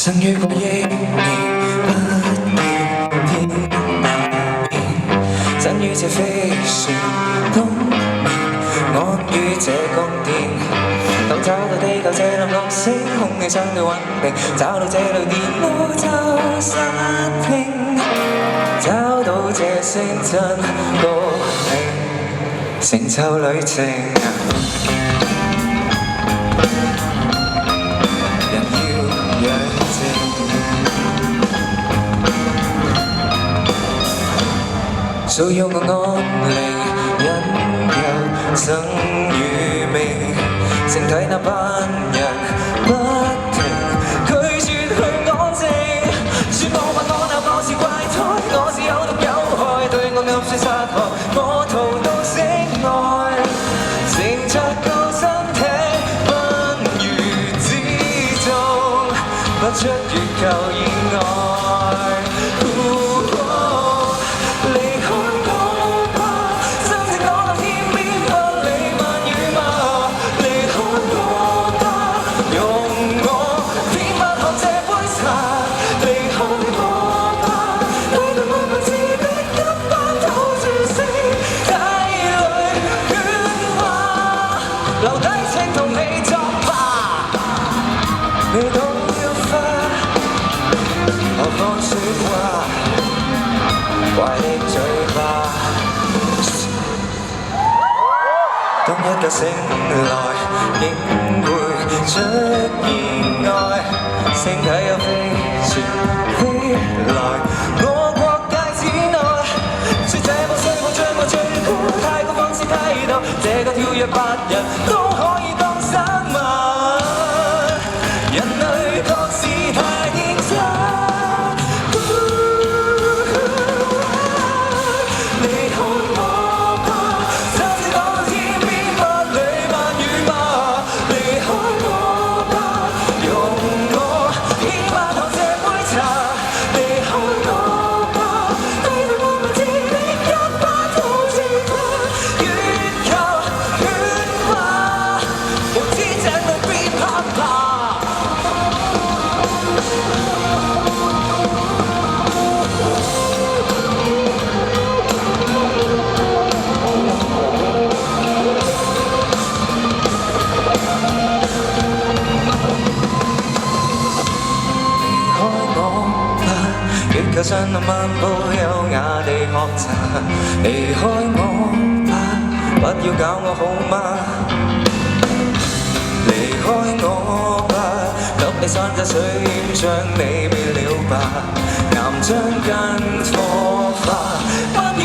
曾遇過億年不見天下面，身於這飛船東面，安於這宮殿。當找到地球這粒綠星，空氣相對穩定，找到這類電腦就失聽，找到這星真高興，成就旅程。騷擾我安寧，引誘生與命，承睇那班人不停拒絕去安靜，說我不我那我是怪胎，我是有毒有害，對我暗算殺害，我逃到城外，乘着救生艇奔如之中，不出月球以外。留低請同你作吧，未到要花，何況説話，壞你嘴巴。當一覺醒來，竟會出現愛，星體有飛船飛來，我國界之內，說這麼衰我將我最酷，太過放肆態度，這個跳躍白人都可以當生物，人類確是太天真。你看我吧，真是講到天邊百里萬語吧，離開我吧，容我獻白頭這杯茶，離開我吧，對待我們自己一把刀子吧，月球喧嘩，無知這裏別怕怕。月球上能漫步優雅地學習，離開我吧，不要搞我好嗎？離開我吧，給你山珍水鹽將你滅了吧，岩漿跟火花，不要